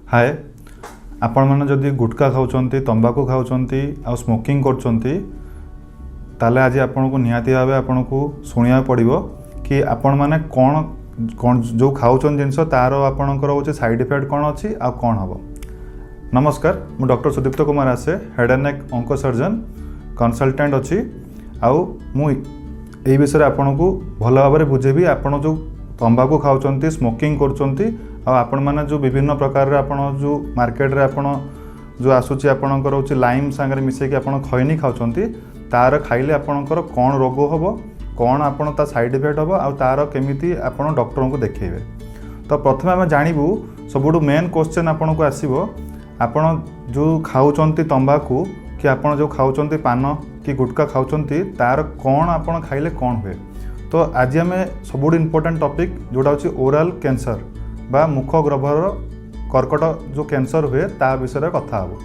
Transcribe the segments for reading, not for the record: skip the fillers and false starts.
हाय आपण मैंने जदि गुटखा खाऊंट तंबाकू खाऊंट आ स्मोकिंग कर आज आपण को निहाती भाव आपन को शुणा पड़ो कि आपण मैंने कौन कौन जो खाऊँ जिनस तार आपणकर हूँ साइड इफेक्ट कौन अच्छी आ कौन हम। नमस्कार मु डॉक्टर सुदीप्त कुमार आसे head and neck onco surgeon consultant अच्छी आउ मु यही विषय आपन को भल भाव में बुझेबी आपन जो तंबाकू खाऊंट स्मोकिंग कर मैंने जो विभिन्न प्रकार आपन जो मार्केट रे आपन जो आसूची आपणकर हूँ लाइम सांगे मिसेकी आपन खैनी खाऊंट तार खाइले आपणकर कौन रोग हम कौन आपन ता साइड इफेक्ट हम आ तार केमिति आपन डॉक्टर को देखेबे। तो प्रथम आम जानबू सबुठ मेन क्वेश्चन आपन को आसीबो आपन जो खाऊंट तंबाकू कि आपन जो खाऊंट पान कि गुटखा खाऊंट तार कौन आपन खाइले कौन हुए। तो आज आम सबुठ इम्पोर्टेंट टॉपिक जोटा होची ओरल कैंसर बा मुख गर्भर कर्कट जो कैंसर हुए ता विषय कथा हो।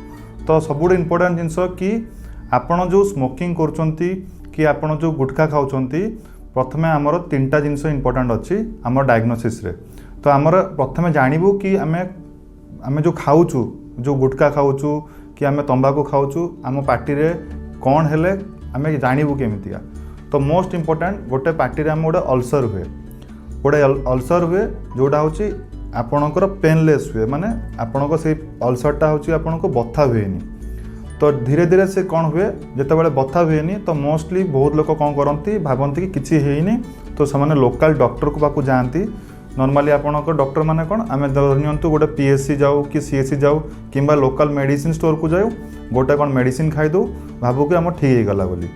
तो सबुठ इम्पोर्टेंट जिनस कि आपन जो स्मोकिंग करुँच कि आपन जो गुटखा खाऊंट प्रथमे आमर तीनटा जिनस इम्पोर्टेंट अच्छी आम डायग्नोसिस रे। तो आमर प्रथमे जानबू कि आम जो खाऊचु जो गुटखा खाऊचु कि आम तंबाकू खाऊचु आम पार्टी रे कौन हेले आम जानबू केमितिया। तो मोस्ट इम्पोर्टेंट गोटे पार्टी रे आम गोटे अल्सर हुए गोटे अल्सर हुए जोटा होची आपणकर पेनलेस हुए माने आपणक से अल्सरटा होची आपणको बथा हुएनी। तो धीरे धीरे से कौन हुए जिते बड़े बथा हुएनी तो मोस्टली बहुत लोग कौन करती भावती कि किसी है तो से लोकल डॉक्टर को पाक जाती। नॉर्मली आपणकर डॉक्टर माने कौन आम धरनियंतु गोटे पीएससी जाऊ कि सीएससी जाऊ कि लोकल मेडिसिन स्टोर को जाऊ गोटे कौन मेडिसिन खाईदू भावु कि आम ठीक होगला बोली।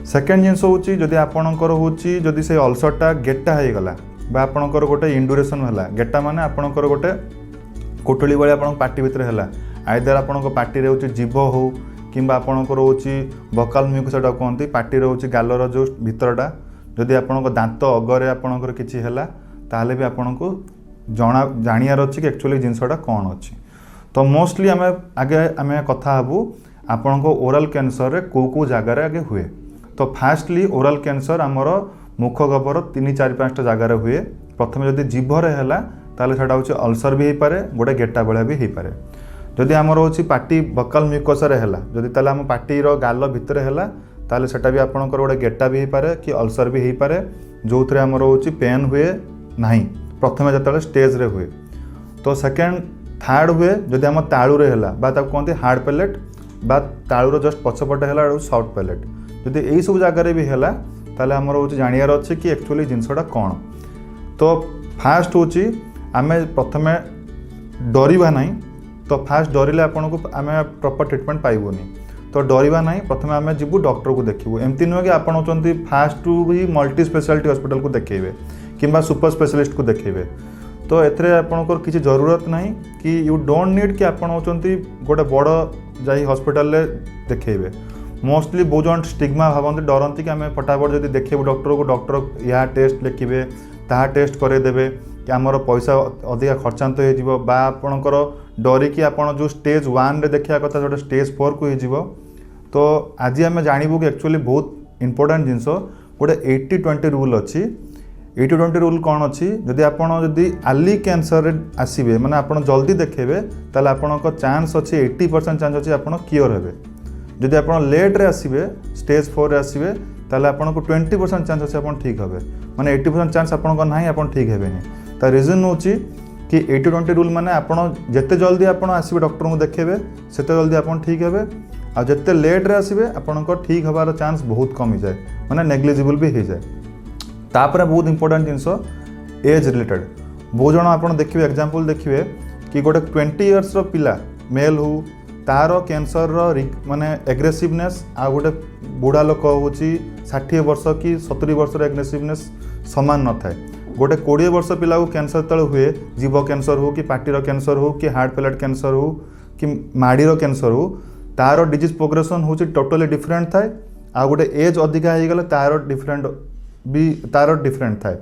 सेकेंड जिनस हूँ जदि आपणकर हूँ जदि से अल्सरटा गेटा होगला बा आपणकर गोटे इंडुरेशन है गेटा माने आपणकर गोटे कोटली भाई आप पार्टी भितर है आइदर आपण पार्टी रे होची जीभ हो किंबा आपणकर होची बकाल म्यूकसटा कहते पार्टी रे होची गालर जो भितरटा जदि आपण दांत अगरे आपणकर किछि हैला ताहले भी आपण को जानियार अच्छी कि एक्चुअली जिनसटा कौन अच्छी। तो मोस्टली आम आगे आम कथा हबू आपण ओरल कैंसर रे को जगार आगे हुए। तो फास्टली ओरल कैंसर आमर मुख गबर 3-4-5टा जगार हुए। प्रथम जदि जीभरे है ताले सेटा होची अल्सर भी हो पारे गोटे गेटा भाया भी हो पारे। जदि आमर होची पार्टी बकाल म्यूकस रे है जदि ताले आम पार्टी गाल भितर है ताले सेटा भी आपणकर गोटे गेटा भी हो पारे कि अल्सर भी हो पारे जो थे आमर होची पेन हुए नहीं प्रथम जो स्टेज रे हुए। तो सेकेंड थर्ड हुए जदि आम तालू रे है बा कहते हार्ड पैलेट बा तालूर जस्ट पछपटे है सॉफ्ट पैलेट जदि यही सब जगार भी है ताले आमर होची जानियार अच्छे कि एक्चुअली जिनसटा कौन। तो फास्ट होची आमे प्रथमे डरिबा नहीं। तो फास्ट डरिले आपन को आम प्रॉपर ट्रीटमेंट पाइबनी। तो डरिबा नहीं प्रथमे आम जीवु डॉक्टर को देखिबू एमती नुहे कि आपन होचंती फास्ट टू भी मल्टी स्पेशलिटी हॉस्पिटल को देखेबे किंबा सुपर स्पेशलिस्ट को देखेबे। तो एथरे आपनकर किसी जरूरत नहीं कि यू डोंट नीड कि आपन होचंती गोटे बड़ जाई हॉस्पिटल रे देखेबे। मोस्टली बहुत जन स्टिग्मा भावती डरती कि आम फटाफट जब देखेबू डॉक्टर को डॉक्टर या टेस्ट लिखे ता टेस्ट करदेवे कि आमर पैसा अधिका खर्चांत हो आपणकर डरिकी आपड़ जो स्टेज 1 रे देखा कथा जो स्टेज 4 को हो। तो आज आम जानबू कि एक्चुअली बहुत इंपोर्टेंट जिनस गोटे 80-20 रूल अच्छी। 80-20 रूल कौन अच्छी जदि आपड़ जदि आर्ली कैंसर आसबे माने आपड़ जल्दी देखेबे ताले आपणक चांस अच्छी 80% चांस अच्छी आप क्योर हेबे। जदि आप लेट रे आसबे स्टेज 4 रे आसबे ताले आपको 20% चांस अच्छे आप ठीक हे माने 80% चांस आपको ना आप ठीक हे। तो रिजन हूँ कि 80-20 रूल माने आपड़ जिते जल्दी आप आसबे डॉक्टर को देखेबे सेते जल्दी आप ठीक हे आ जिते लेट रे आसबे आपको ठीक हबार चांस बहुत कम हो जाए माने नेग्लिजिबल भी हो जाए। तापर बहुत इंपोर्टेंट जिनस एज रिलेटेड बहुत जन आप देखिए एग्जांपल देखिए कि गोटे 20 इयर्स पिला मेल हो तार कैंसर माने एग्रेसिवनेस आ गोटे बुढ़ा लोक हूँ 60 वर्ष कि 70 वर्ष एग्रेसिवनेस सामान न थाए। गोटे 20 वर्ष पिला को कैंसर तले हुए जीभ कैंसर हो कि पार्टीर कैंसर हो कि हार्ट पैलेट कैंसर हो कि माड़ीर कैंसर हो तार डिजीज प्रोग्रेसन हूँ टोटली डिफरेंट थाए। आ गोटे एज अधिका हो गले तार डिफरेंट थाए।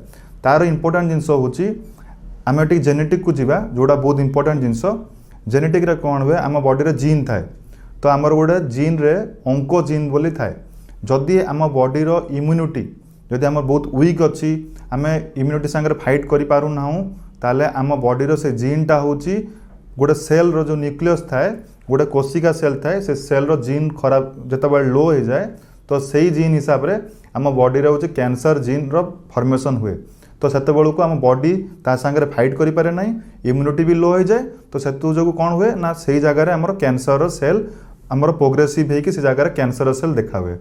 तार इंपोर्टेंट जिनस हूँ आम टी जेनेटिक को जीवा जोड़ा बहुत इंपोर्टेंट जिनस जेनेटिक रे कौन हुए आम बॉडी रे जीन थाए। तो आमर गोटे जीन रे ऑंको जीन बोली थाए जदि आम बॉडी रो इम्यूनिटी जदि आम बहुत वीक अच्छी आम इम्यूनिटी सांगे फाइट करि पारु ना ताले आम बॉडी रो से जीनटा होची गोटे सेल रो जो न्यूक्लियस थाए गोटे कोशिका सेल थाए से सेल रो जीन खराब जिते लो हो जाए तो सही जीन हिसाब से आम बॉडी रे होची कैंसर जीन रो फॉर्मेशन हुए तो सेते बेलू आम बॉडी ता संगे फाइट करि पारे नाही इम्यूनिटी भी लो हो जाए तो सेतु जो कौन हुए ना सही जगह आमर कैंसर सेल आमर प्रोग्रेसिव होगी से जगह कैंसर सेल देखा हुए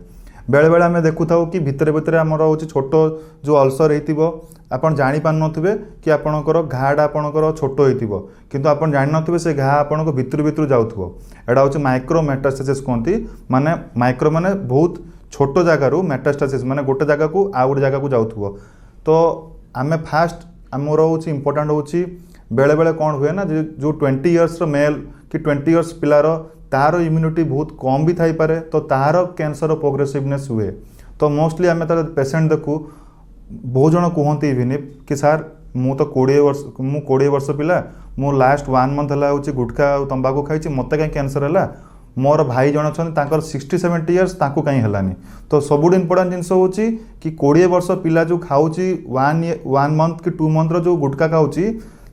बेले बेले आम देखु था कि भितर भितर आमर हो छोट जो अल्सर हो आपन जानी पार नथिबे कि आपणकर घाटा आपणकर छोट होइतिबो किंतु आपन जानि नथिबे से घा आपणको भितर भितर जाउथबो एडा होची माइक्रो मेटास्टासिस कहंती माने माइक्रो माने बहुत छोट जगह रु मेटास्टासिस माने गोटे जगह को आ गोटे जगह को जाउथबो तो आमे फास्ट आमर होची इंपोर्टेंट होची बेले बेले कौन हुए ना जो 20 इयर्स रो मेल कि 20 इयर्स पिलार तार इम्यूनिटी बहुत कम भी थाई पारे तो तार कैंसर प्रोग्रेसिवनेस हुए तो मोस्टली आम तर पेसेंट देखू बहुत जन कहते इवन कि सार मु तो 20 वर्ष पिला मु लास्ट 1 मंथ है गुटखा तंबाकू खाई मत कहीं कैंसर है मोर भाई जन अच्छा 60-70 इयर्स कहीं है तो सब इम्पोर्टेंट जिनस हूँ कि 20 वर्ष पिला जो खाऊँ 1 मंथ कि 2 मंथ जो गुटखा खाऊँ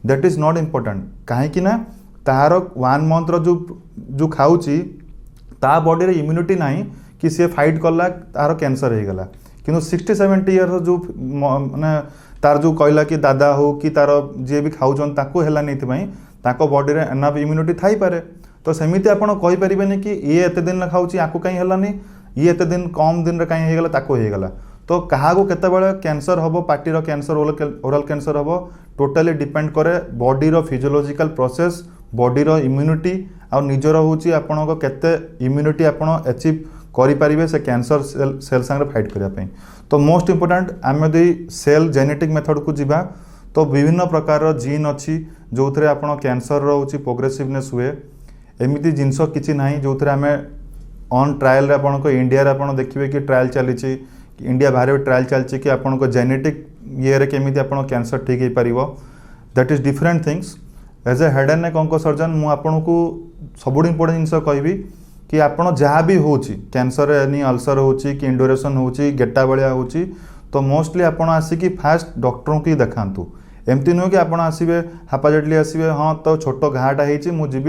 दैट इज नॉट इम्पोर्टेंट कहीं ना तार 1 मंथ जो खाऊँ ता बॉडी रे इम्यूनिटी नहीं कि सी फाइट कला तार कैंसर हो गला कि 60-70 इयर्स जो माने तार जो कहला कि दादा हो कि तार जी भी खाऊन है बॉडी रे एनाफ इम्यूनिटी थाई पारे तो सेमिति आपण कहि परिबेनी कि ये एते दिन खाऊची आकु कहीं हेलानी ये एते दिन कम दिन रे कहीं हेगला ताको हेगला तो कहा को केते बेले कैंसर हबो पार्टी रो कैंसर ओरल कैंसर हबो टोटली डिपेंड करे बॉडी रो फिजियोलॉजिकल प्रोसेस बॉडी रो इम्यूनिटी आ निजर होची आपण को केते इम्यूनिटी आपण अचीव करि परिबे से कैंसर सेल संगे फाइट करिया पई तो मोस्ट इंपोर्टेंट आमे दे सेल जेनेटिक मेथड को जिबा तो विभिन्न प्रकार रो जीन अछि जोथरे आपण कैंसर रो होची प्रोग्रेसिवनेस हुए एमिति जिनस किछि नाही जोथरे आमे ऑन ट्रायल रे आपण को इंडिया रे आपण देखिबे कि ट्रायल चली छि इंडिया बाहर ट्रायल चलछि कि आपण को जेनेटिक ये रे केमिति आपण कैंसर ठीक हे परिबो that is different things as a head and neck onco surgeon मु आपण को सबुड इंपोर्टेंट जिनस कहबी कि आपण जहाँ भी होची कैंसर एनी अल्सर होची कि इंडोरेशन होची गेटा बलिया होची तो मोस्टली आपण आसिकी फास्ट डॉक्टर को देखांतु एमती नुह कि आप आसवे हापाजेटली आसवे हाँ तो छोट घाटा होती मुझे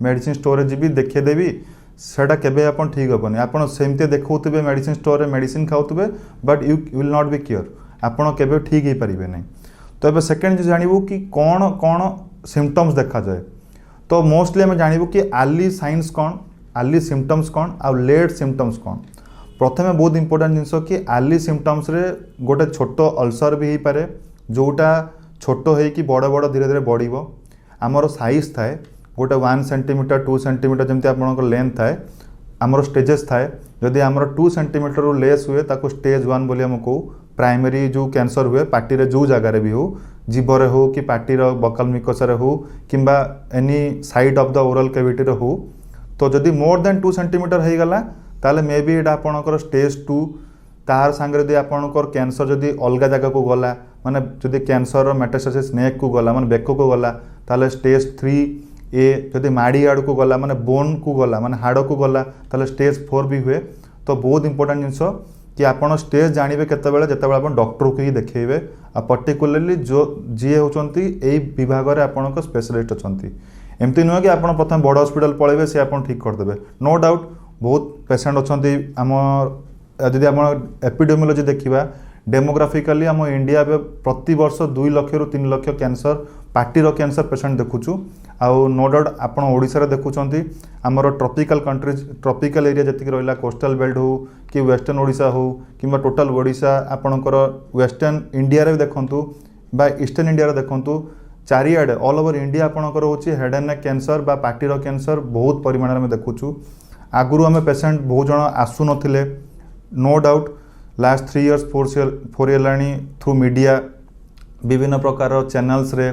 मेडिसिन स्टोर जी देखेदेवी सेटा केबे आपन ठीक हेनी आपड़ सेमती देखुवे मेडिसिन स्टोर मेडिसिन खाऊे but you will not be cure आपड़ केबे ठीक हो पारे नहीं तो ये सेकेंड जानू कि कौन कौन सिम्पटम्स देखा जाए तो मोस्टली आम जानू कि आर्ली साइंस कौन आर्ली सिम्पटम्स कौन आ लेट सिम्पटम्स कौन प्रथमे बहुत इंपोर्टेंट जिनस कि आर्ली सिम्पटम्स रे गोटे छोट अल्सर भी हो पारे जोटा छोट हो बड़ बड़ धीरे धीरे बढ़ आमर साइज थाए गोटे 1 सेंटीमीटर 2 सेंटीमीटर जमी आप लेंथ थाए आमर स्टेजेस थाए जदि आमर 2 सेंटीमीटर रू लेस हुए ताको स्टेज 1 बोली आम कहू प्राइमरी जो कैंसर हुए पार्टी रे जो जगार भी हो जीभरे हो कि पार्टीर बकल मिकसरे हो किंबा any side of the oral cavity रे हो तो जदि मोर देन 2 सेंटीमीटर हो गला ताले मे बी एटा आपनकर स्टेज 2 तार सांगे जदि आपनकर कैंसर जदि अलग जगह को गला माने जदि कैंसर मेटास्टेसिस नेक को गला माने बेक को गला ताले स्टेज 3A जदि माड़ी आड़ को गला माने बोन को गला माने हाड़ को गला ताले स्टेज 4 भी हुए तो बहुत इंपोर्टेंट जिनस कि आपन स्टेज जानवे केतेबेले जेतेबेले आपन डॉक्टर को ही देखेबे आ पर्टिकुलरली जो जी होचंती एई विभाग रे आपन को स्पेशलिस्ट अछंती एमती नुह कि आपन प्रथम बड़ हॉस्पिटल पळेबे से आपन ठीक कर देबे नो डाउट बहुत पेशेंट अछंती हमर जदि आप एपिडेमियोलॉजी देखा डेमोग्राफिकली आम इंडिया प्रति वर्ष 2 लाख रु 3 लाख कैंसर पार्टीर कैंसर पेशेंट देखुचु आउ नो डाउट आपड़ ओडिशा देखुंत आमर ट्रॉपिकल कंट्रीज ट्रॉपिकल एरिया जी रहा कोस्टल बेल्ट हो कि वेस्टर्न ओडिशा हो कि टोटल ओडिशा आपणकर वेस्टर्न इंडिया रे देखंतु बा ईस्टर्न इंडिया रे देखंतु चारिआडे ऑल ओवर इंडिया आपणकर होची हेड एंड नेक कैंसर बा पार्टीर कैंसर बहुत परिमाण में देखुचु आगुरु आम पेशेंट बहुत जन आसु नथिले no doubt last 3 years 4 year through media विभिन्न प्रकार चैनल्स रे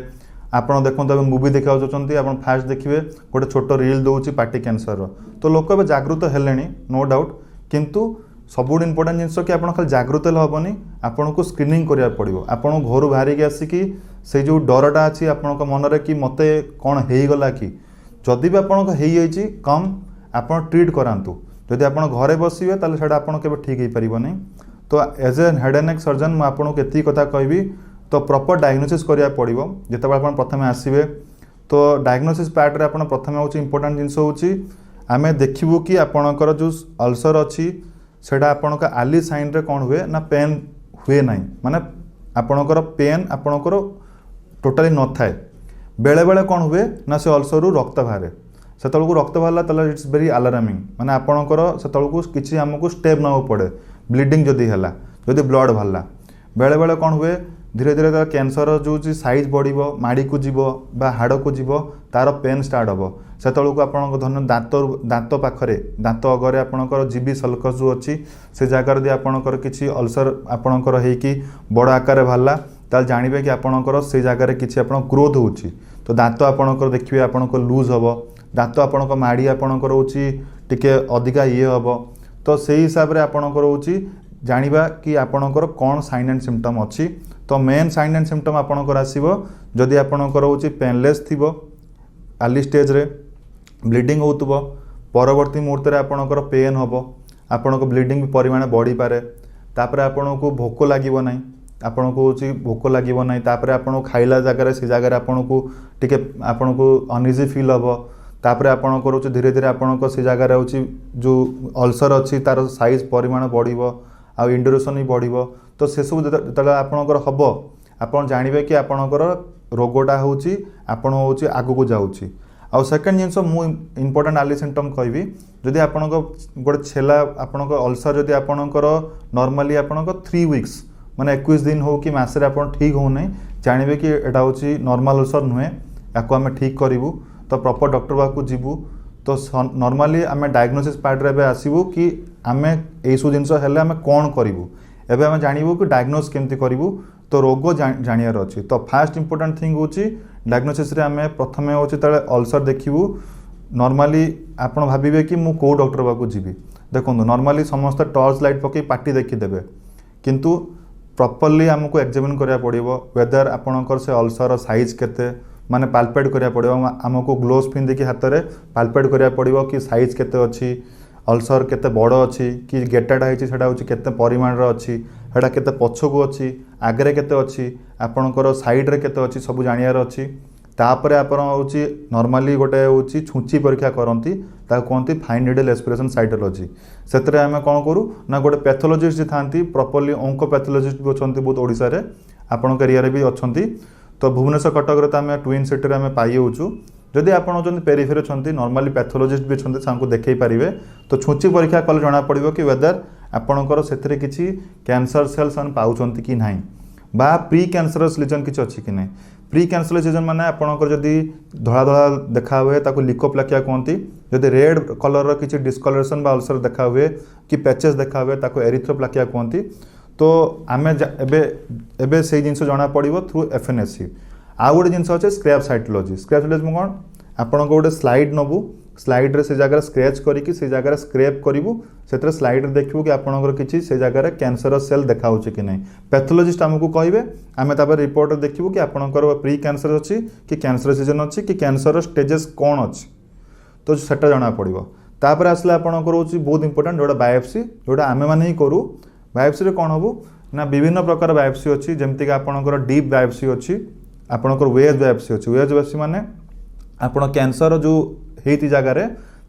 आपड़ देखते मूवी देखा चाहते आप फास्ट देखिए गोटे छोट रील दौर पार्टी कैंसर तो लोक ए जागृत है नो डाउट किंतु सबुठ इंपोर्टेंट जिनस कि आप खाली जागृत हेनी आपन को स्क्रीनिंग करा पड़ो आपन घर बाहरिकी आसिकी से जो डरटा अच्छी आपण मन में कि मत कौन होगला कि जदि भी आपन कम आप ट्रीट करातु जदि आप घरे बसवे ताले आप ठीक हो पार नहीं तो as a head and neck surgeon मुझे एति कथा कहबी तो प्रॉपर डायग्नोसिस करिया पड़िबो जेतेबेले आपण प्रथमे आसीबे तो डायग्नोसिस पार्ट रे आपण प्रथम होची इंपोर्टेंट जिंस होची आमे देखिबु कि आपणकर जो अल्सर अछि सेटा आपणक आली साइन रे कोन हुए ना पेन हुए नाही माने आपणकर पेन आपणकर टोटली न थाए बेले बेले कोन हुए ना से अल्सर रु रक्त बाहरे सेतळकु रक्त बाहरला तले इट्स वेरी अलार्मिंग माने आपणकर सेतळकु किछि हमकु स्टेप न पड़े ब्लीडिंग जदी हला जदी ब्लड बाहरला बेले बेले कोन हुए धीरे धीरे तार कैंसर जो साइज बढ़िबो माड़ी को जीवो बा हाड़ को जीवो तार पेन स्टार्ट हबो सेतळकु आपणक धन दांत पाखरे दांत अगरे आपणकर जीबी सल्कस जो अछि से जगह दे आपणकर किछि अल्सर आपणकर हेकी बड़ आकार बाहरला ताल जानिबे कि आपणकर से जगह किछि आपण ग्रोथ होछि तो दांत आपणकर देखिबे आपणकर लूज हबो दांत आपणक माड़ी आपणकर होछि टिके अधिका ये हबो तो सेही हिसाब रे आपणकर होछि जानिबा कि आपणकर कोन साइन एंड सिम्पटम अछि तो मेन साइन एंड सिम्पटम आपणकर आसीबो जदि आपणकर होछि पेनलेस थिबो आली स्टेज रे ब्लीडिंग होतबो परवर्ती मुहूर्त रे आपणकर पेन हबो आपणक ब्लीडिंग परिमाण बढ़ी पारे तापर आपणको भोक लागिबो नाही आपणको होछि भोक लागिबो नाही तापर आपण खाइला जगह से जगह आपणको टिके आपणको अनइजी फील हबो तापर आपणकर होछि धीरे धीरे आपणको से जगह होछि जो अल्सर अछि तार साइज परिमाण बढ़िबो आ इंड्यूरेशन भी बढ़िबो तो से सब जतले आपणकर हबो आपण जानिबे कि आपणकर रोगोटा होछि आपण होछि आगु को जाउछि आ सेकंड जिंस मु इंपोर्टेंट आली सिम्पटम कहबी जदि आपणक गोटे छेला आपणक अल्सर जदि आपणकर नॉर्मली आपणक 3 वीक्स माने 21 दिन हो कि मासे आपण ठीक हो नै जानिबे कि एटा होछि नॉर्मल अल्सर नुहे याको हमें ठीक करिवु तो प्रॉपर डॉक्टर बाकू जीवु तो नॉर्मली आमे डायग्नोसिस पार्ट रे आसीबु कि आमे एसु जिंस हेले आमे कोन करिवु एबे आमे जानिबु कि डायग्नोस केमति करिवु तो रोग जानियार अछि तो फास्ट इंपोर्टेंट थिंग होछि डायग्नोसिस रे आमे प्रथमे होछि तळे अल्सर देखिबु नॉर्मली आपण भाबिबे कि मु को डॉक्टर बाकू जीवी देखंतु नॉर्मली समस्त टॉर्च लाइट पके पार्टी देखि देबे किंतु प्रॉपर्ली हमको एग्जामिन करिया पड़िबो वेदर आपणकर से अल्सर साइज केते माने पाल्पेट करिया पड़िबो हमको ग्लोव्स पिंदी कि हाथ रे पाल्पेट करिया पड़िबो कि साइज केते अछि अल्सर केते बड़ अछि कि गेटाडा हिची सेटा होछि केते परिमाण रे अछि हेडा केते पछकु अछि आगरे केते अछि आपणकर साइड रे केते अछि सब जानियार अछि तापरे आपण होछि नॉर्मली गोटे होछि छुंची परीक्षा करंती ता कोंती फाइन नीडल एस्पिरेशन साइटोलॉजी सेतरे हमें कोन करू ना गोटे पैथोलॉजिस्ट जे थांती प्रॉपर्ली ओंको पैथोलॉजिस्ट भी अछंती बहुत ओडिसा रे आपण एरिया रे भी अछंती तो भुवनेश्वर कटक रे हमें ट्विन सिटी रे हमें पाई होछु जदि आपण जन पेरिफेरी अछंती नॉर्मली पैथोलॉजिस्ट भी अछंती सांको देखै परिबे तो छुंची परीक्षा कल जणा पड़िबो कि वेदर आपणकर सेथरे किछि कैंसर सेल्स अन पाउछंती कि नाही बा प्री कैंसरस लीजन किछि अछि कि नाही प्री कैंसरस लीजन माने आपणकर जदि धळा धळा देखा हुए ताको लिकोप्लाकिया कहंती जदि रेड कलर रो किछि डिस्कलरेशन बा अल्सर देखा हुए कि पैचेस देखा हुए ताको एरिथ्रोप्लाकिया कहंती तो आमे एबे एबे से जिंस जणा पड़िबो थ्रू एफएनएससी आ गोटे जिंस अछि स्क्रैप साइटोलॉजी में कोन आपण गोटे स्लाइड नबु स्लाइड रे से जगह स्क्रैच करी कि से जगह स्क्रैप करिवु सेतरे स्लाइड रे देखिवु कि आपणकर किछि से जगह रे कैंसर सेल देखा होछि कि नै पैथोलॉजिस्ट हमकु कहिबे आमे तापर रिपोर्ट देखिवु कि आपणकर प्री कैंसर अछि कि कैंसर सीजन अछि कि कैंसर स्टेजेस कोन अछि तो सेटा जणा पड़िबो तापर आसले आपणकर होछि बहुत इंपोर्टेंट जोडा बायोप्सी जोडा आमे माने ही करू बायोप्सी रे कोन हबु ना विभिन्न प्रकार बायोप्सी अछि जेमति कि आपणकर डीप बायोप्सी अछि आपणकर वेज बायोप्सी अछि वेज बायोप्सी माने आपण कैंसर जो हेती जगह रे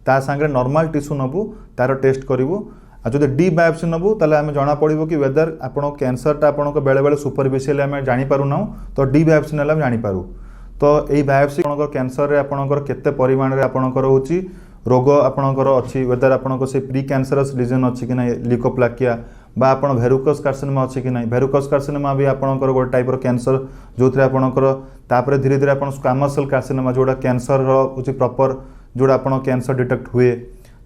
ता संगे नॉर्मल टिश्यू नबु तार टेस्ट करिवु आ जदि डीप बायोप्सी नबु ताले हमें जाना पड़िबो कि वेदर आपण कैंसर ता आपण को बेले बेले सुपरफिशियल हमें जानि पारु ना तो डीप बायोप्सी नेला जानि पारु तो एई बायोप्सी आपण कैंसर रे आपणकर केते परिमाण रे आपणकर होची रोग आपणकर अछि वेदर आपणको से प्री कैंसरस लीजन अछि कि नै लिकोप्लाकिया बा आपण भेरुकस कार्सिनोमा अछि कि नै भेरुकस कार्सिनोमा भी आपणकर गोटे टाइप रो कैंसर जोथरे आपणकर तापरे धीरे धीरे आपण स्क्वामस सेल कार्सिनोमा जोडा कैंसर रो होची प्रॉपर जोडा आपण कैंसर डिटेक्ट हुए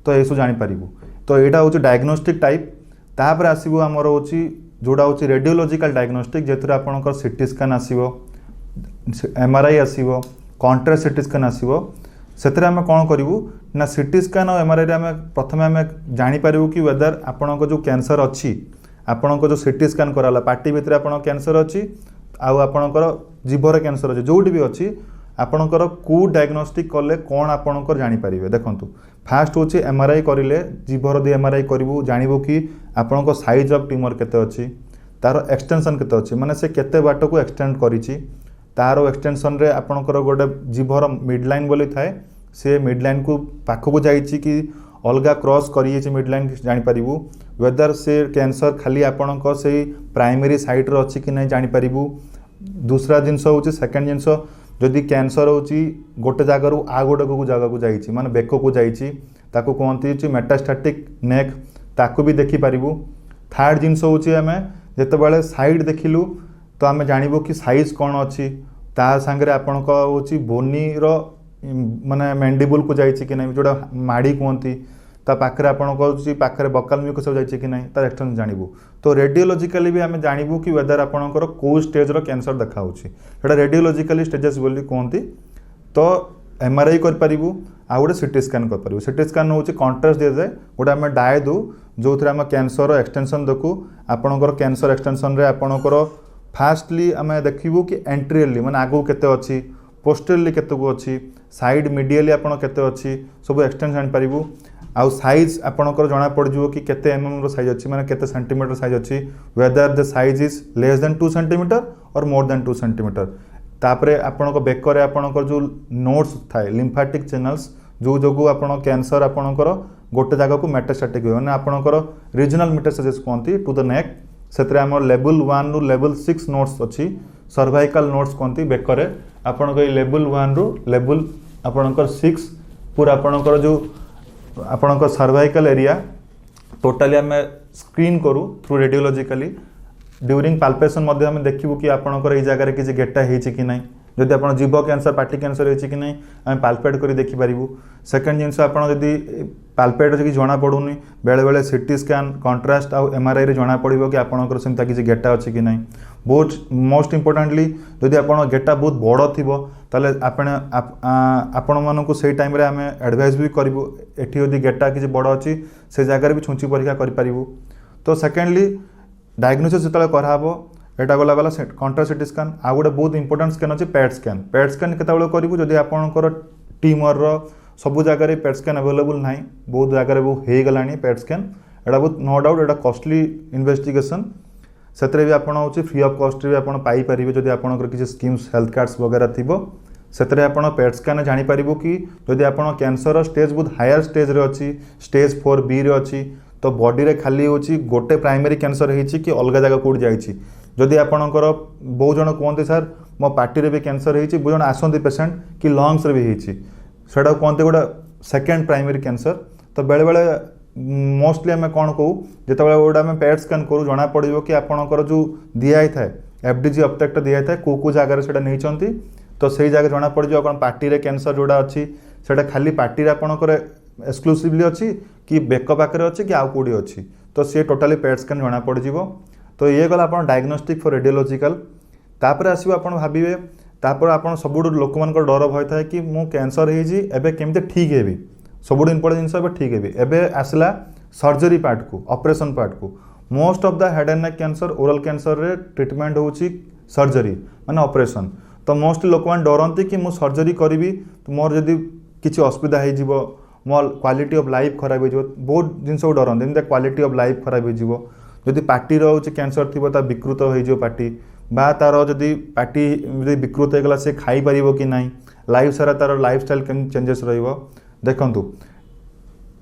तो एसु जानि परिबु तो एटा होची डायग्नोस्टिक टाइप तापरे आसीबो हमर होची जोडा होची रेडियोलॉजिकल डायग्नोस्टिक जेथरे आपणकर सीटी स्कैन आसीबो एमआरआई आसीबो कॉन्ट्रास्ट सीटी स्कैन आसीबो सेतरे हमें कौन करूँ ना सीटी स्कैन और एमआरआई रे हमें प्रथमे हमें जानीपर कि वेदर आपण जो कैंसर अच्छी आपण जो सीटी स्कैन कराला पार्टी भितर आपण कैंसर अच्छी आपणकर जीभर कैंसर अच्छी जोटी भी अच्छी आपणकर को डायग्नोस्टिक कले कौन आपणकर जानीपर देखूँ फास्ट हूँ एमआरआई करें जीभर दी एमआरआई करूँ जानबू कि आपण साइज ऑफ ट्यूमर केते अच्छी तार एक्सटेंशन केते अच्छी माने से केते बाट को एक्सटेंड करिछि तार एक्सटेंशन रे आपणकर गोटे जीभर मिड लाइन बोली थाए से मिड लाइन को पाखक जाइए कि अलगा क्रॉस करिए मिड लाइन जानीपारू वेदर से कैंसर खाली आपणक से प्राइमरी साइट रे अच्छी कि नहीं जानीपारू। दूसरा जिनस हूँ सेकेंड जिनस जदि कैंसर होची गोटे जगार आ गोटे को जगह को जाइए माने बेक को जाइए ताको कहते मेटास्टैटिक नेक ताको भी देखिपारू। थर्ड जिनस हूँ आम जिते साइड देखिलु तो आम जानबू कि साइज कौन अच्छी ता सांगे आपणक हूँ बोनी माने मैंडिबुल को जाइए कि नहीं जोड़ा माड़ी कहती ता पाखे आपंकर पाखे बकाल म्यूकस जाइए कि नहीं तार एक्सटेंशन जानबू। तो रेडियोलॉजिकली भी आम जानबू कि वेदर आपंकर कौ स्टेज्र कैंसर देखा रेडियोलॉजिकली स्टेजेस बोली कहती। तो एमआरआई करूँ आ गए सीटी स्कैन करूँ। सीटी स्कैन हूँ कंट्रास्ट दिए जाए गोटे आम डाए दू जो थे आम कैंसर एक्सटेंशन देखू आपणकर कैंसर एक्सटेंशन रे आपणकर फास्टली आम देखू कि एंट्रियली माने आगू केते अच्छी पोस्टरली केते को अच्छी साइड मीडियली आपन केते अच्छी सब एक्सटेंशन जानीपारू। आउ साइज आपणकर जना पड़ो कि केते एमएम रो साइज अच्छी माने केते सेंटीमीटर साइज अच्छी whether the size is less than 2 centimetre और मोर देन 2 सेंटीमीटर। तापरे आपणक बेकर आपणकर जो नोड्स थाए लिम्फेटिक चैनल्स जो जोगु आपण कैंसर आपणकर गोटे जगह को मेटास्टैटिक हुए माने आपणकर रीजनल मेटास्टेसिस कहती टू द नेक से आम लेवल 1 रु लेवल 6 नोट्स अच्छी सर्वाइकल नोट्स कहती बेकर आपणक लेवल 1 रु लेवल आपणकर 6 पूरा आपणकर जो आपणकर सर्वाइकल एरिया टोटाली आम स्क्रीन करूँ थ्रू रेडियोलॉजिकली ड्यूरिंग पाल्पेशन आम देखू कि आपणकर ये जगह किसी गेटा होती कि नहीं जदि आप जीभ कैंसर पार्टी कैंसर होती कि नहीं आम पाल्पेट कर देखिपारू। सेकेंड जिनस आप पाल्पेट कि जना पड़ूनी बेले बेले सीटी स्कैन कंट्रास्ट आउ एमआरआई रे जना पड़ो कि आपणकर सेमता किसी गेटा अच्छी कि नहीं। बहुत मोस्ट इंपोर्टेंटली जदि आप गेटा बहुत बड़ थी ताले आपण मानू से टाइम आम एडवाइस भी करूँ एटी जदि गेटा किसी बड़ अच्छी से जगह भी छुंची परीक्षा करूँ। तो सेकेंडली डायग्नोसिस जो कराब एटा गला गला कंट्रास्ट सीटी स्कैन आ गोटे बहुत इंपोर्टेंट स्कैन अच्छी पेट स्कैन केतबेले करूँ जदि आपणकर ट्यूमर सब जगह पेट स्कैन अवेलेबल ना बहुत जगह वो हो गला पेट स्कैन एटा बहुत नो डाउट एटा कॉस्टली इन्वेस्टिगेशन से भी आपड़ हूँ फ्री ऑफ कॉस्ट भी आपरे जदि आपंकर किसी स्कीम्स हेल्थ कार्ड्स वगैरह थी से आप पेट स्कैन जानीपारू कि जदि आप कैंसर स्टेज बहुत हायर स्टेज रे अच्छी स्टेज 4B रे अच्छी तो बॉडी रे खाली हूँ गोटे प्राइमरी कैंसर होती कि अलग जगह कौट जाइए जदि आपणकर बहुत जन कहते सर मो पार्टी रे भी कैंसर होती बहुत जन आसती पेसेंट कि लंग्स रे भी होती से कहते गोटे सेकेंड प्राइमरी कैंसर। तो बेले बेले मोस्टली आम कौन कहूँ जिते गोटे आम पेट स्कैन करूँ जना पड़ो कि आपणकर जो दिखाई थाए एफडीजी अपटेक्ट दिखाई थाए कौ जगार से नहीं तो से जगह जना पड़ो आप पार्टी रे कैंसर जोड़ा अच्छी से खाली पार्टी आपणकर एक्सक्लूसिवली अच्छी कि बेक पाखे अच्छी कि आउ कौटी अच्छी तो सी टोटाली पेट स्कैन जना पड़। तो ये गला आप डायग्नोस्टिक फॉर रेडियोलॉजिकल तापर आसो आप भावे तापर आप सब लोक मान डर भय थाए कि मु कैंसर होबे केमती ठीक हेबी सब इंपोर्टेंट जिन ठीक हेबी एबे आसला सर्जरी पार्ट को ऑपरेशन पार्ट को most of the head and neck cancer oral cancer रे ट्रीटमेंट होची सर्जरी माने ऑपरेशन। तो मोस्टली लोक मान डरती कि मु सर्जरी करी तो मोर जदि किसी असुविधा हो मो क्वालिटी ऑफ लाइफ खराब हो बहुत जिनस डरती एमती क्वालिटी ऑफ लाइफ खराब हो जदि पार्टी रो कैंसर थी विकृत हो पार्टी बा तार जदि पार्टी विकृत होगा से खाई पार कि ना लाइफ सारा तार लाइफ स्टाइल केम चेंजेस रही देखु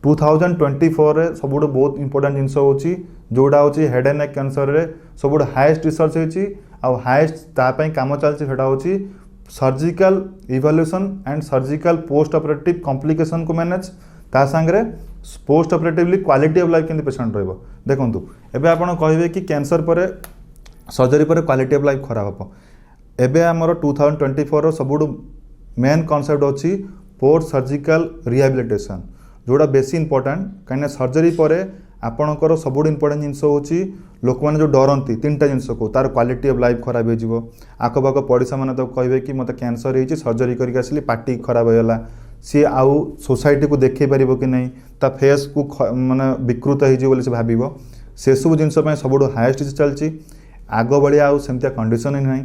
2024 रे सब बहुत इंपोर्टेंट जिनस हूँ जोड़ा हूँ हेड एंड नेक कैंसर रे सब हाईएस्ट रिसर्च होती हाईएस्ट तापाई कम चलती हूँ surgical evaluation and surgical post operative complication को मैनेज ता सांगे post operatively quality of life केमती पेशेंट रही देखूँ एबे आपन कहे कि कैंसर पर सर्जरी पर क्वालिटी ऑफ लाइफ खराब हम एबे आमर 2024 रो सब मेन कॉन्सेप्ट अच्छी पोस्ट सर्जिकल रिहैबिलिटेशन जोड़ा बेसी इंपोर्टेंट कहीं सर्जरी पर आपणकर सब इंपोर्टेंट जिनस हूँ लोक मैंने जो डरती 3टा जिनस को तार क्वालिटी ऑफ लाइफ खराब हो आखपाख पड़ोसा मैंने तो कहे कि मत कैंसर होती सर्जरी करके आसली पार्टी खराब होगा सी आउ सोसाइटी को देखे पार कि नहीं ता फेस को माने विकृत हो से भाव से सब जिनस सब हाईएस्ट चलती आग भाई आउ सेमतिया कंडीशन ही ना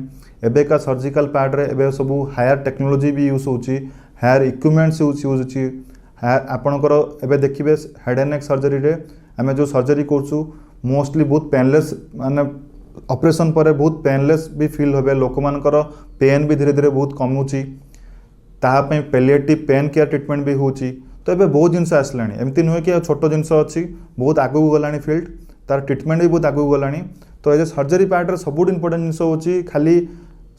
एबेका सर्जिकल पार्ट रे एबे सब हायर टेक्नोलोजी भी यूज होची हायर इक्विपमेंट्स यूज होची आपणकर एबे देखिबे हेड एंड नेक सर्जरी रे आमे जो सर्जरी करछु मोस्टली बहुत पेनलेस माने ऑपरेशन पर बहुत पेनलेस भी फील होबे लोक मानकर पेन भी धीरे धीरे बहुत कमुची तापे पेलिएटिव पेन केयर ट्रीटमेंट भी होची तो ये बहुत जिनस आसलानी एमती नुहे कि छोट जिनस अच्छी बहुत आगू गलानी फील्ड तार ट्रीटमेंट भी बहुत आगू गलानी तो ये सर्जरी पार्ट रे सब इंपोर्टेंट जिनस होची खाली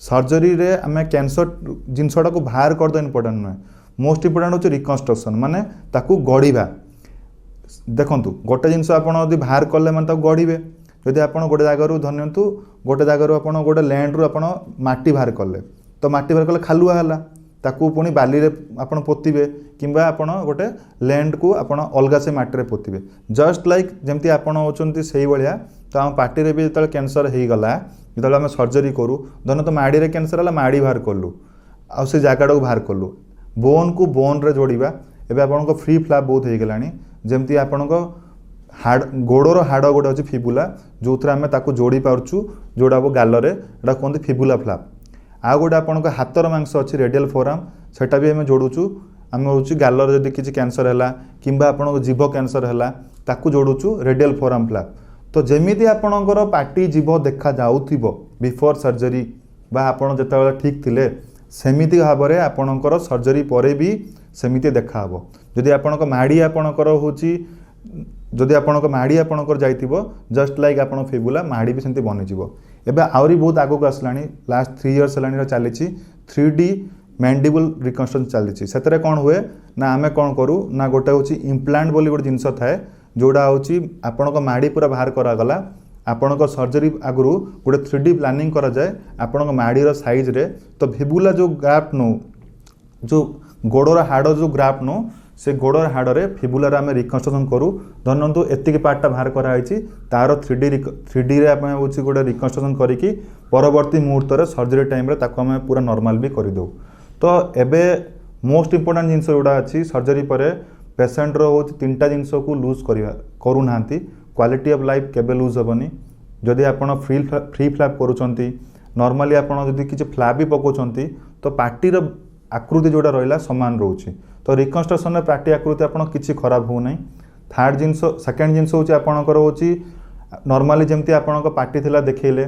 सर्जरी रे आम कैंसर जिनसटा को बाहर करदे इंपोर्टेंट नुहे मोस्ट इंपोर्टेंट होची रिकंस्ट्रक्शन माने ताकू गढ़िबा देखंतु गोटे जिनस आपण यदि बाहर कले माने ताकू गढ़िबे जदि आपण गोटे जगह धरनियंतु गोटे जगह आपण गोटे लैंड रु आपण माटी बाहर कले तो माटी बाहर कले खालुआ हला ताकू पुणी बाली रे आपण पोतिबे किंबा आपण गोटे लैंड को आपण अलगा से माटी रे पोतिबे जस्ट लाइक जेमती आपण होचंती सेही बलिया तो हम पार्टी रे भी जतले कैंसर हेई गला जतले हम सर्जरी करू धन तो माड़ी रे कैंसर हला माड़ी बाहर करलु आ से जागाडा को बाहर करलु बोन को बोन रे जोड़िबा एबे आपण को फ्री फ्लैप बहुत हेई गलानी जेमती आपण को हाड़ गोड़र हाड़ गोटे अच्छी फिबुला जो थे आम ताकू जोड़ी पार्चु जोड़ा गाल रे एटा कहते फिबुला फ्लैप आ गोटे आपण हाथर मांस अच्छी रेडियल फोराम सेटा भी आम जोड़ुचु आम हूँ गाल जदि किसी कैंसर है कि आपण जीभ कैंसर है ताकू जोड़ुचु रेडियल फोराम फ्लैप तो जमीती आपणकर पार्टी जीभ देखा जाउथिबो बिफोर सर्जरी बा आपण जेतेबेले ठीक थिले सेमिति भाव में आपणकर सर्जरी परे भी सेमिति देखा हबो जदि आपणक माड़ी आपणकर होची जदि आपणक माड़ी आपणकर जाइतिबो जस्ट लाइक आपण फिबुला माड़ी भी सेमति बनिजिवो एबे आउरी बहुत आगो आसलानी लास्ट 3 इयर्स हलानी चलीची 3D मैंडिबल रिकंस्ट्रक्शन चलीची सेतरे कोन हुए ना आमे कोन करू ना गोटे होची इम्प्लांट बोली गोटे जिनस थाए जोड़ा होची आपणक माड़ी पूरा बाहर करा गला आपणक सर्जरी आगु गोटे 3D प्लानिंग करा जाए आपणक माड़ीर साइज रे तो फिबुला जो ग्राफ्ट नो जो गोड़र हाड़ जो ग्राफ्ट नो से गोड़र हाड़ रे फिबुलार आम रिकंस्ट्रक्शन करूँ धरतु एतिक पार्टा बाहर कराई तार 3D रे आम हूँ गोटे रिकंस्ट्रक्शन करी परवर्ती मुहूर्त में सर्जरी टाइम आम पूरा नॉर्मल भी करदे तो एबे मोस्ट इंपोर्टेंट जिनस जोड़ा अच्छी सर्जरी पर पेसेंट रो तीनटा जिनस को लूज करूना क्वालिटी ऑफ लाइफ केबे लूज हेबनी जदि आपण फ्री फ्लैप करूछंती नॉर्मली आपण जदि किछि फ्लैप भी पकाउछंती तो पार्टीर आकृति जोड़ा रहिला समान रोचे तो रिकंस्ट्रक्शन में पार्टी आकृति आपण किछि खराब हो नहीं थर्ड जिनस सेकंड जिनस होची आपणकर होची नॉर्मली जेमती आपणक पार्टी थिला देखैले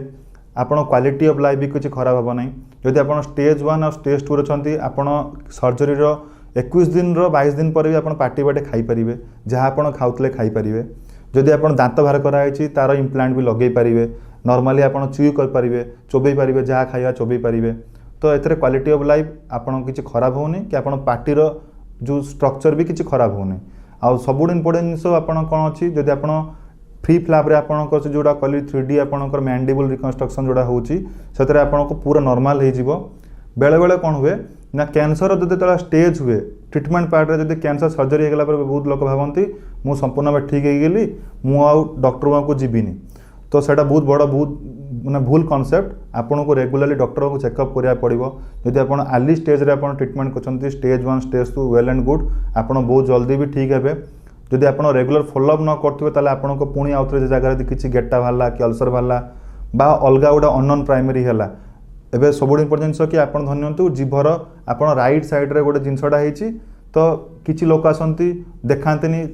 आपण क्वालिटी ऑफ लाइफ भी किछि खराब हो नहीं जदि आपण स्टेज 1 और स्टेज 2 रछंती आपण सर्जरी रो 21 दिन रो 22 दिन पर भी आपण पार्टी बाटे खाई परिवे जहाँ आपण खाउतले खाई परिवे जदि आपण दांत बाहर कराई तार इम्प्लांट भी लगे पारे नॉर्मली आपण च्यू कर पारे चोबई पारे जहाँ खाଇବା चोबई पारे तो एथरे क्वालिटी ऑफ लाइफ आपण किछि खराब होनी कि आपण पार्टीर जो स्ट्रक्चर भी किछि खराब होनी आ सबुठ इंपोर्टेंट जिनस आपण कौन अच्छी जदि आपण फ्री फ्लैप रे आपणकर जोड़ा कहली 3D आपणकर मैंडिबल रिकंस्ट्रक्शन जोड़ा होची सेतरे आपणको पूरा नॉर्मल हो जिवो बेले बेले कौन हुए ना कैंसर जो स्टेज हुए ट्रीटमेंट पार्ट रे जदि कैंसर सर्जरी हो गला पर बहुत लोग भावती मु संपूर्ण भाव ठीक हो गली मु आउ डॉक्टर को जीविनी तो सेटा बहुत बड़ बहुत माने भूल कॉन्सेप्ट आपन को रेगुलरली डॉक्टर को चेकअप करिया पड़िबो जदि आपन आली स्टेज रे आपन ट्रीटमेंट करछंती stage 1 stage 2 well and good आपन बहुत जल्दी भी ठीक हेबे जदि आपन रेगुलर फॉलोअप न करथिबे ताले आपन को पुणी आउथरे जगह रे किछि गेटा भाला कि अल्सर भाला बा अलगा गोटे अननोन प्राइमरी हैला एबे सबुठ इंपोर्टेंट जिनस कि आपन धन्यंतु जीभर आपन राइट साइड रे गोटे जिनसडा हेछि तो किछि लोक आसंती देखांतनी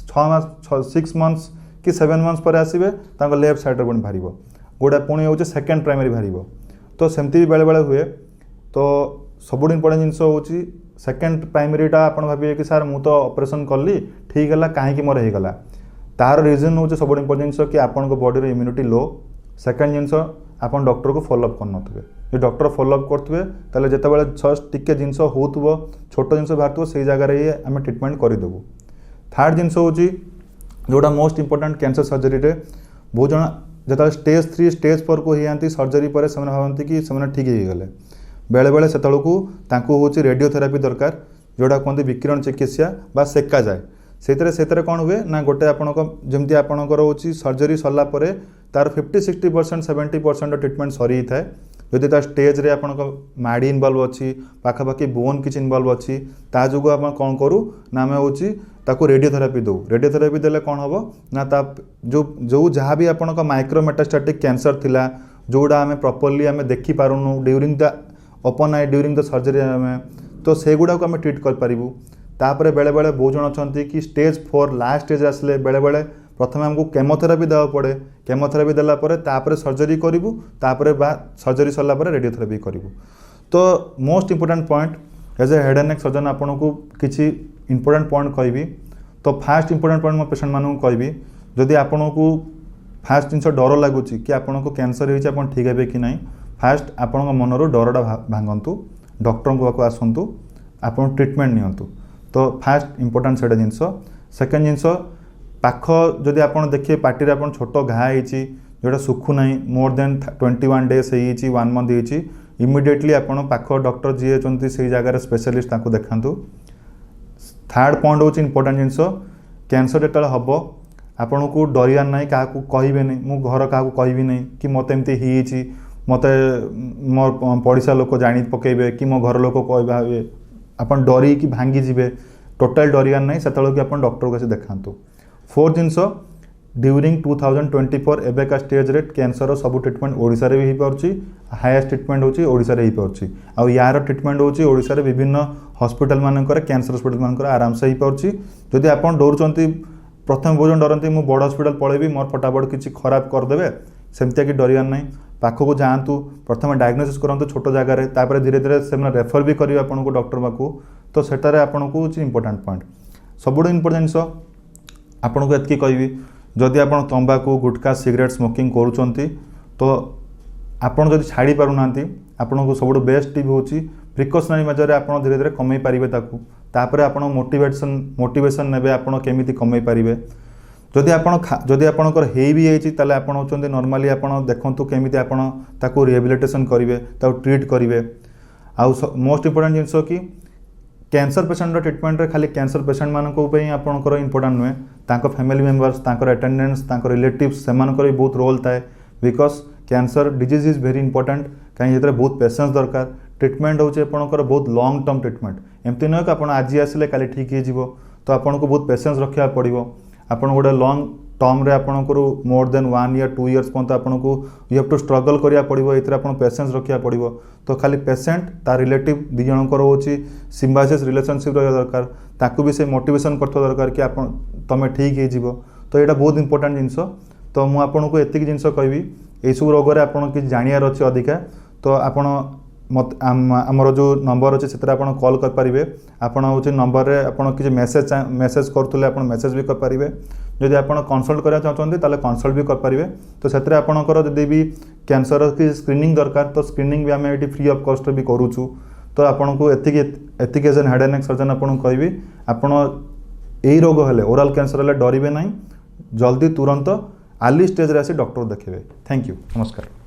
6 मास 6 मंथ्स कि 7 मंथ्स पर आसीबे तांको लेफ्ट साइड रे पुणी भारिबो गोटे पुणी होचे सेकेंड प्राइमरी भारिबो तो सेमती भी बेले बेले हुए तो सबुठ इंपोर्टेंट जिनस होची सेकेंड प्राइमरीटा आपन भाबिए कि सर मु तो ऑपरेशन करली ठीक है कहीं मोर हो गला तार रीजन होचे सबुठ इंपोर्टेंट जिनस कि आपन को बॉडी रो इम्यूनिटी लो सेकेंड जिनस आपन डॉक्टर को फॉलोअप करनथबे जो डॉक्टर फॉलोअप करथबे ताले जेतेबेले जस्ट टिके जिनस होतबो छोट जिनस बाहरथबो सेही जगह रे आमे ट्रीटमेंट करि देबो थर्ड जिनस होची जोड़ा मोस्ट इंपोर्टेंट कैंसर सर्जरी रे बहुत जन जो स्टेज 3 स्टेज 4 को ही सर्जरी पर से भावती कि से ठीक हो गले बेले बेले से हूँ रेडियोथेरापी दरकार जोड़ा कहते विकिरण चिकित्सा बा सेका जाए से कौन हुए ना गोटे आपमती आपणकर हूँ सर्जरी सरला तार 50-60% 70% ट्रीटमेंट सरी थाए जदि ता स्टेज रे आपन माड़ी इनवल्व अच्छी पाखापाखि बोन किसी इनवल्व अच्छी ता जो आप कौन करूँ ना आम हूँ ताको रेडियोथेरापी दो रेडियोथेरापी देले कौन हम ना ता जो जहाँ भी आपन माइक्रोमेटास्टैटिक कैंसर थिला जोड़ा आम प्रॉपर्ली आम देखी पारुनु during the open eye during the surgery आम तो से गुड़ा ट्रीट कर पारिबु तापरे बेले बेले बहुत जन अच्छा कि स्टेज 4 लास्ट स्टेज आसले बेले बेले प्रथम आमको केमोथेरापी देवा पड़े केमोथेरापी देला परे तापरे सर्जरी करूँ तापरे बा सर्जरी सरला परे रेडियोथेरापी करूँ। तो most important point as a head and neck surgeon आपन को किसी इंपोर्टेंट पॉइंट कहबी। तो फास्ट इंपोर्टेंट पॉइंट मो पेशेंट मानू कहबी जदि आपन को फास्ट जिन डर लगुच कि आपन को कैंसर होइछ आपन ठीक है कि नहीं फास्ट आपन मनर डरटा भांगतु डॉक्टर को आसतु आपन ट्रीटमेंट नियंतु। तो फास्ट इंपोर्टेंट से जिनस सेकेंड जिनस पाख जदि आपन देखिए पार्टी आपन छोट घा जोटा सुखु ना मोर देन 21 डेज हो 1 मंथ हो इमिडिएटली आपन पाख डॉक्टर जी अच्छे से जगह स्पेशलिस्ट देखातु। थर्ड पॉइंट हूँ इंपोर्टेंट जिनस कैंसर जो हम आपन को डरियार ना क्या कहे नहीं मु घर क्या कहबी नहीं कि मत एमती मत मोर पड़ोसा लोक जानी पकेबे कि मो घर लोक कहे आपन डरी कि भांगी जीवे टोटाल डरियार ना से आप डॉक्टर को देखातु। फोर्थ जिनस ड्यूरिंग 2024 एबेका स्टेज रे कैंसर सब ट्रीटमेंट ओडिशा रे भी हो पारछि हाईएस्ट ट्रीटमेंट होची ओडिशा रे ही पारछि आ यार ट्रीटमेंट होची ओडिशा रे विभिन्न हॉस्पिटल मानकर कैंसर हॉस्पिटल मानकर आराम से ही पारछि। जदि आपन डरचंती प्रथम भोजन डरती मु बड़ हॉस्पिटल पळेबी मोर फटाफट किछि खराब कर देबे सेमतिया कि डरियार नहीं पाख को जातु प्रथम डायग्नोसिस करंतु छोट जगह रे तापर धीरे धीरे से रेफर भी करिवे आपन को डॉक्टर पाखु। तो सेटारे आपन को इंपोर्टेंट पॉइंट सबुठ इंपोर्टेंट जिनिस आपन को एतकी कहबी जदि आपन तंबाकू गुटखा सिगरेट स्मोकिंग करूचंती तो आपन जदि छाड़ी पारुना आपन को सबुठ बेस्ट टिप होची प्रिकॉशनरी मेजर आपन धीरे धीरे कमई पारिबे ताकू तापर आपन मोटिवेशन नेबे आपन केमिति कमई पारिबे। जदि आपणकर हेई भी होती ताले आपन होचंती नॉर्मली आपन देखंतु केमिति आपन ताकू रिहेबिलिटेशन करिवे ताकू ट्रीट करिवे। आ मोस्ट इंपोर्टेंट जिनस कि कैंसर पेशेंट ट्रीटमेंट रे खाली कैंसर पेशेंट मानक आपनकर इंपोर्टेंट नुहे तांको फैमिली मेंबर्स तांकर अटेंडेंट्स तांकर रिलेटिव्स सेमानकर भी बहुत रोल थाए because cancer disease is very important कहीं बहुत पेशेंस दरकार ट्रीटमेंट होचे आपनकर बहुत लॉन्ग टर्म ट्रीटमेंट एमती नुहे कि आप आज आसिले काली ठीक हो तो आपन को बहुत पेशेंस रखा पड़ो आपन गोटे लॉन्ग टर्म रे आपनकर मोर देन 1 ईयर 2 इयर्स पर्यंत आपन को यू हैव टू स्ट्रगल करिया पड़ो एथरे आपन पेशेंस रखा पड़ो। तो खाली पेशेंट तार रिलेटिव दी जनकर होची सिम्बायोसिस रिलेशनशिप रहा दरकार ताकू भी से मोटिवेशन करथो दरकार कि आपन तमे ठीक हे जीवो। तो एटा बहुत इंपोर्टेंट जिनस। तो मु आपन को एतिक जिनस कहबी ए सब रोग रे आपन कि जानियार अछि अधिका तो आपन मत आमर जो नंबर अच्छे से कॉल कर पारिबे आपन होची नंबर रे आपन किसी मेसेज करथुले आपन मेसेज भी कर पारिबे जदि आपन कंसल्ट करा चाहछन्ती ताले कंसल्ट भी कर पारिबे। तो सेतरे आपनकर जदि भी कैंसर की स्क्रीनिंग दरकार तो स्क्रीनिंग भी आम ये फ्री ऑफ कॉस्ट भी करूछु। तो आपन को एतिक as an head and neck surgeon आपन कहबी आपन एई रोग हेले ओरल कैंसर हेले डरिबे नहीं जल्दी तुरंत अर्ली स्टेज रे आसी डॉक्टर देखिबे। थैंक यू नमस्कार।